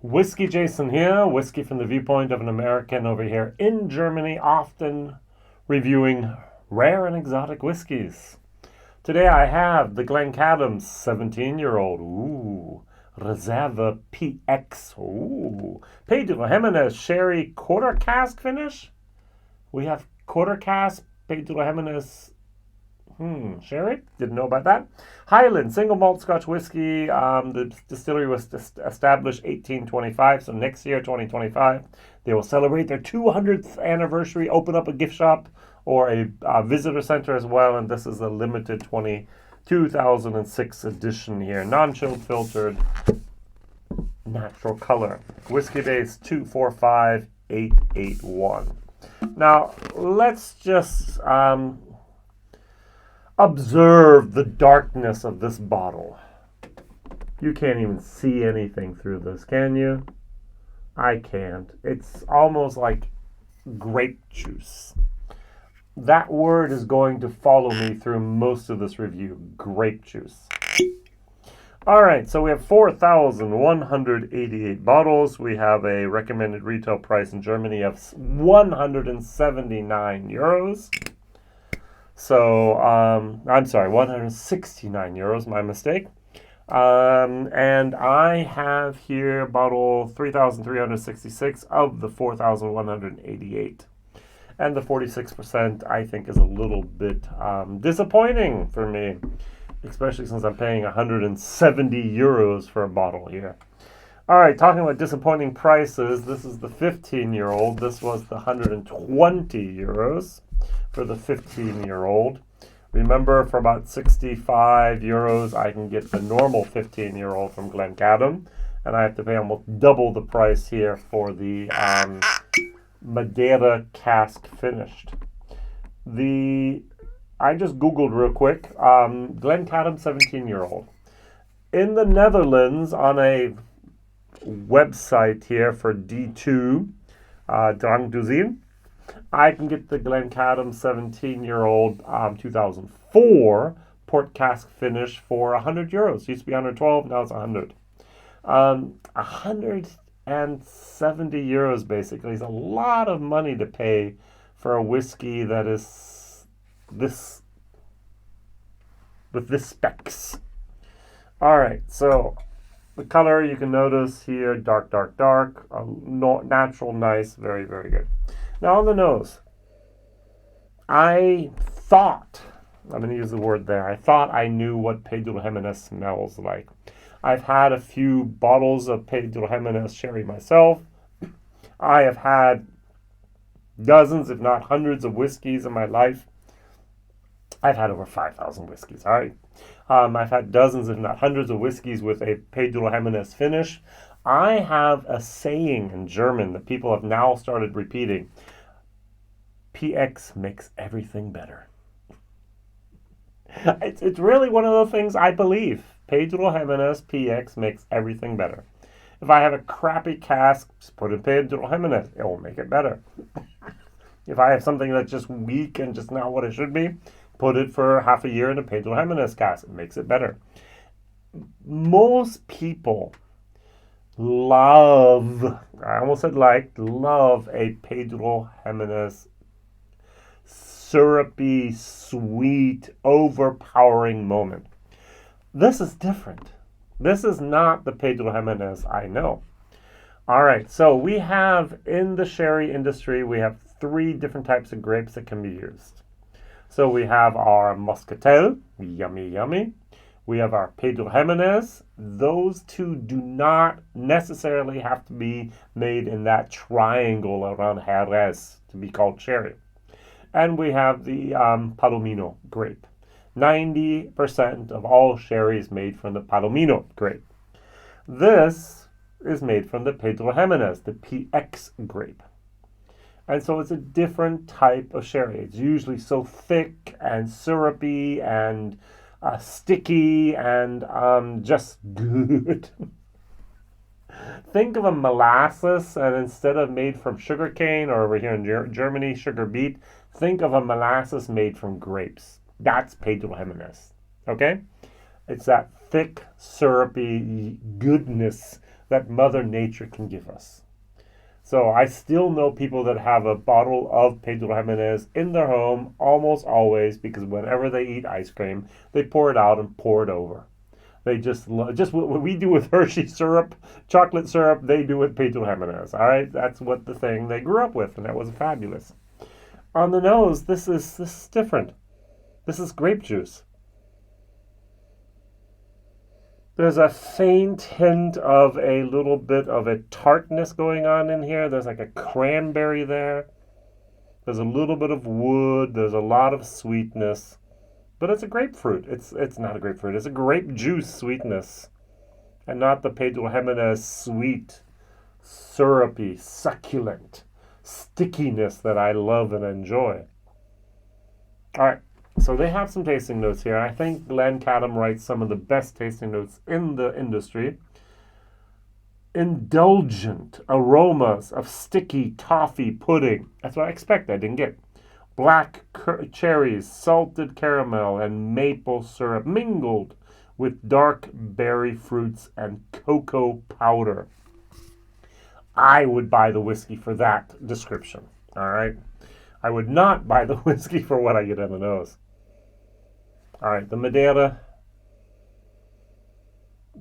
WhiskyJason here, whiskey from the viewpoint of an American over here in Germany, often reviewing rare and exotic whiskeys. Today I have the Glencadam 17-year-old, Reserva PX, Pedro Ximénez Sherry quarter cask finish. We have quarter cask Pedro Ximénez sherry. Didn't know about that. Highland single malt Scotch whiskey. The distillery was established 1825, so next year, 2025, they will celebrate their 200th anniversary, open up a gift shop or a visitor center as well, and this is a limited 2006 edition here. Non-chilled filtered, natural color. Whiskybase 245881. Now, let's just observe the darkness of this bottle. You can't even see anything through this, can you? I can't. It's almost like grape juice. That word is going to follow me through most of this review. Grape juice. Alright, so we have 4,188 bottles. We have a recommended retail price in Germany of 179 euros. So, I'm sorry, 169 euros, my mistake. And I have here bottle 3,366 of the 4,188. And the 46% I think is a little bit disappointing for me, especially since I'm paying 170 euros for a bottle here. All right, talking about disappointing prices, this is the 15-year-old. This was the 120 euros for the 15-year-old. Remember, for about 65 euros, I can get the normal 15-year-old from Glencadam, and I have to pay almost double the price here for the Madeira cask finished. I just Googled real quick, Glencadam 17-year-old. In the Netherlands, on a website here for D2, Drank Dozien, I can get the Glencadam 17-year-old 2004 port cask finish for 100 euros. Used to be 112, now it's 100. 170 euros basically is a lot of money to pay for a whiskey that is with this specs. All right, so the color you can notice here, dark, dark, dark, natural, nice, very, very good. Now on the nose, I'm going to use the word there, I thought I knew what Pedro Ximénez smells like. I've had a few bottles of Pedro Ximénez sherry myself. I have had dozens, if not hundreds, of whiskeys in my life. I've had over 5,000 whiskeys, all right? I've had dozens, if not hundreds, of whiskeys with a Pedro Ximénez finish. I have a saying in German that people have now started repeating. PX makes everything better. It's really one of the things I believe. Pedro Ximénez PX makes everything better. If I have a crappy cask, just put in Pedro Ximénez. It will make it better. If I have something that's just weak and just not what it should be, put it for half a year in a Pedro Ximénez cask. It makes it better. Most people love a Pedro Ximénez syrupy, sweet, overpowering moment. This is different. This is not the Pedro Ximénez I know. All right, so we have in the sherry industry, we have 3 different types of grapes that can be used. So we have our Muscatel, yummy, yummy. We have our Pedro Ximénez. Those two do not necessarily have to be made in that triangle around Jerez to be called sherry. And we have the Palomino grape. 90% of all sherry is made from the Palomino grape. This is made from the Pedro Ximénez, the PX grape. And so it's a different type of sherry. It's usually so thick and syrupy and sticky and just good. Think of a molasses, and instead of made from sugar cane, or over here in Germany, sugar beet, think of a molasses made from grapes. That's Pedro Ximénez, okay? It's that thick, syrupy goodness that Mother Nature can give us. So I still know people that have a bottle of Pedro Ximénez in their home almost always, because whenever they eat ice cream, they pour it out and pour it over. They just what we do with Hershey syrup, chocolate syrup, they do with Pedro Ximénez. All right, that's what the thing they grew up with, and that was fabulous. On the nose, this is different. This is grape juice. There's a faint hint of a little bit of a tartness going on in here. There's like a cranberry there. There's a little bit of wood. There's a lot of sweetness. But it's a grapefruit. It's not a grapefruit. It's a grape juice sweetness. And not the Pedro Ximénez sweet, syrupy, succulent stickiness that I love and enjoy. All right. So they have some tasting notes here. I think Glencadam writes some of the best tasting notes in the industry. Indulgent aromas of sticky toffee pudding. That's what I expected. I didn't get. Black cherries, salted caramel, and maple syrup mingled with dark berry fruits and cocoa powder. I would buy the whiskey for that description. All right. I would not buy the whiskey for what I get on the nose. All right, the Madeira,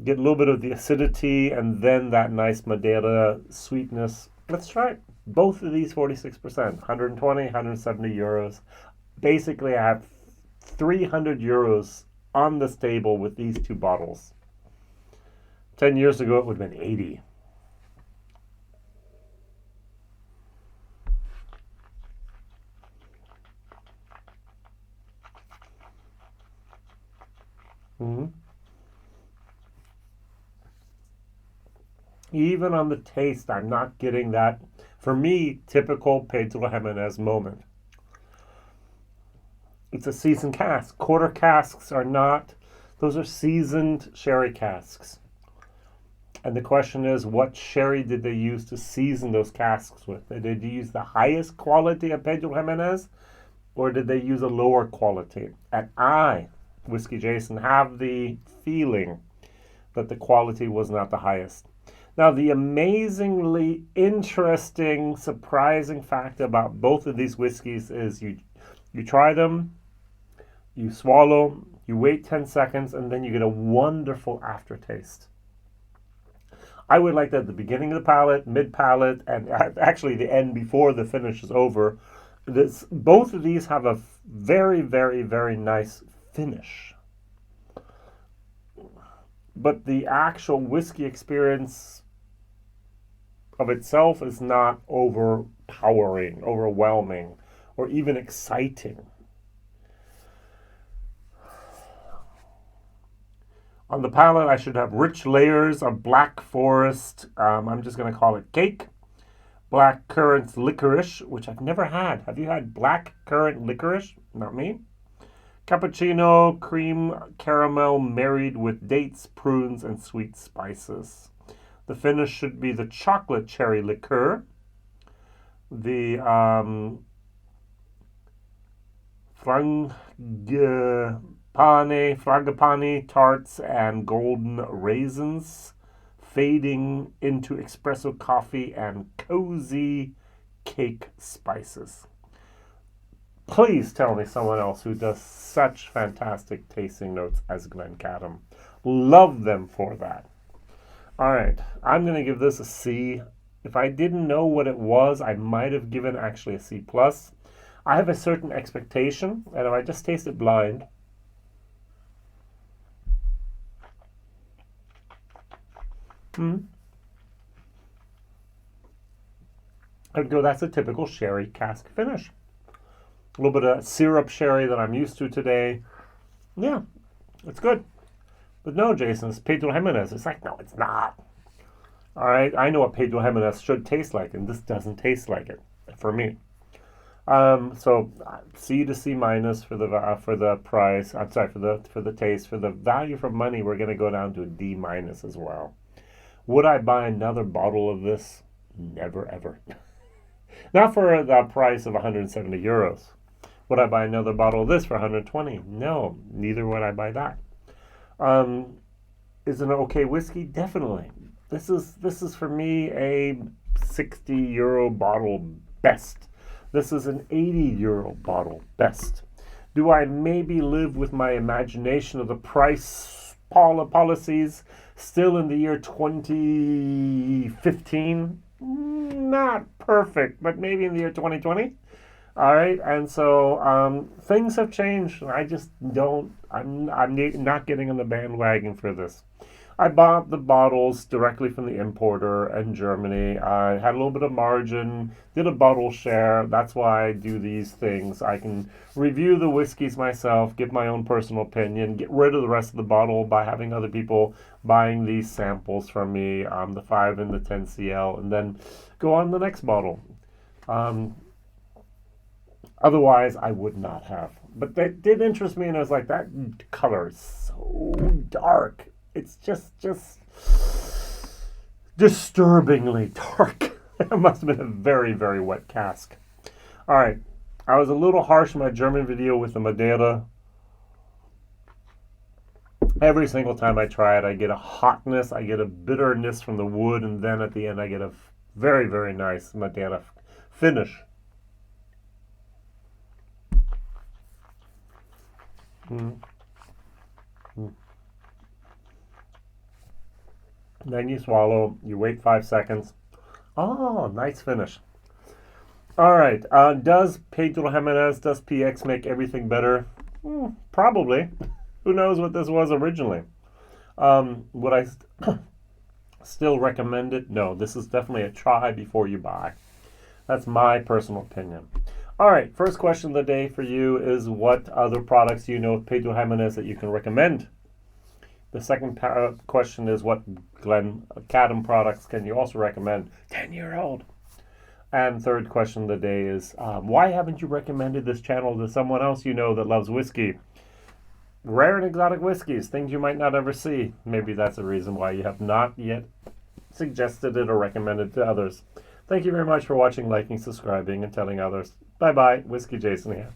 get a little bit of the acidity and then that nice Madeira sweetness. Let's try it. Both of these 46%, 120, 170 euros. Basically, I have 300 euros on this table with these two bottles. 10 years ago, it would have been 80. Mm-hmm. Even on the taste, I'm not getting that, for me, typical Pedro Ximénez moment. It's a seasoned cask. Quarter casks are not, those are seasoned sherry casks. And the question is, what sherry did they use to season those casks with? Did they use the highest quality of Pedro Ximénez, or did they use a lower quality? And I, WhiskyJason, have the feeling that the quality was not the highest. Now, the amazingly interesting, surprising fact about both of these whiskeys is you try them, you swallow, you wait 10 seconds, and then you get a wonderful aftertaste. I would like that at the beginning of the palate, mid-palate, and actually the end before the finish is over. Both of these have a very, very, very nice finish. But the actual whiskey experience of itself is not overpowering, overwhelming, or even exciting. On the palate, I should have rich layers of black forest. I'm just going to call it cake. Black currant licorice, which I've never had. Have you had black currant licorice? Not me. Cappuccino, cream, caramel married with dates, prunes, and sweet spices. The finish should be the chocolate cherry liqueur. The frangipani tarts and golden raisins, fading into espresso coffee and cozy cake spices. Please tell me someone else who does such fantastic tasting notes as Glencadam. Love them for that. All right, I'm going to give this a C. If I didn't know what it was, I might have given actually a C+. I have a certain expectation, and if I just taste it blind, I'd go, that's a typical sherry cask finish. A little bit of syrup sherry that I'm used to today. Yeah, it's good. But no, Jason, it's Pedro Ximénez. It's like, no, it's not. All right, I know what Pedro Ximénez should taste like, and this doesn't taste like it for me. So C to C minus for the price. I'm sorry, for the taste. For the value for money, we're going to go down to a D minus as well. Would I buy another bottle of this? Never, ever. Not for the price of 170 euros. Would I buy another bottle of this for 120? No, neither would I buy that. Is it an okay whiskey? Definitely. This is for me a 60 euro bottle best. This is an 80 euro bottle best. Do I maybe live with my imagination of the price policies still in the year 2015? Not perfect, but maybe in the year 2020. All right, and so things have changed. I just don't. I'm not getting on the bandwagon for this. I bought the bottles directly from the importer in Germany. I had a little bit of margin, did a bottle share. That's why I do these things. I can review the whiskeys myself, give my own personal opinion, get rid of the rest of the bottle by having other people buying these samples from me, the 5 and the 10 CL, and then go on to the next bottle. Otherwise, I would not have. But that did interest me, and I was like, that color is so dark. It's just disturbingly dark. It must have been a very, very wet cask. All right. I was a little harsh in my German video with the Madeira. Every single time I try it, I get a hotness, I get a bitterness from the wood, and then at the end, I get a very, very nice Madeira finish. Then you swallow, you wait 5 seconds. Oh, nice finish. All right, does Pedro Ximénez, does PX make everything better? Probably. Who knows what this was originally? Would I still recommend it? No, this is definitely a try before you buy. That's my personal opinion. All right, first question of the day for you is what other products do you know of Pedro Ximénez that you can recommend? The second question is what Glencadam products can you also recommend? 10-year-old. And third question of the day is why haven't you recommended this channel to someone else you know that loves whiskey? Rare and exotic whiskeys, things you might not ever see. Maybe that's the reason why you have not yet suggested it or recommended it to others. Thank you very much for watching, liking, subscribing, and telling others. Bye-bye. WhiskyJason here.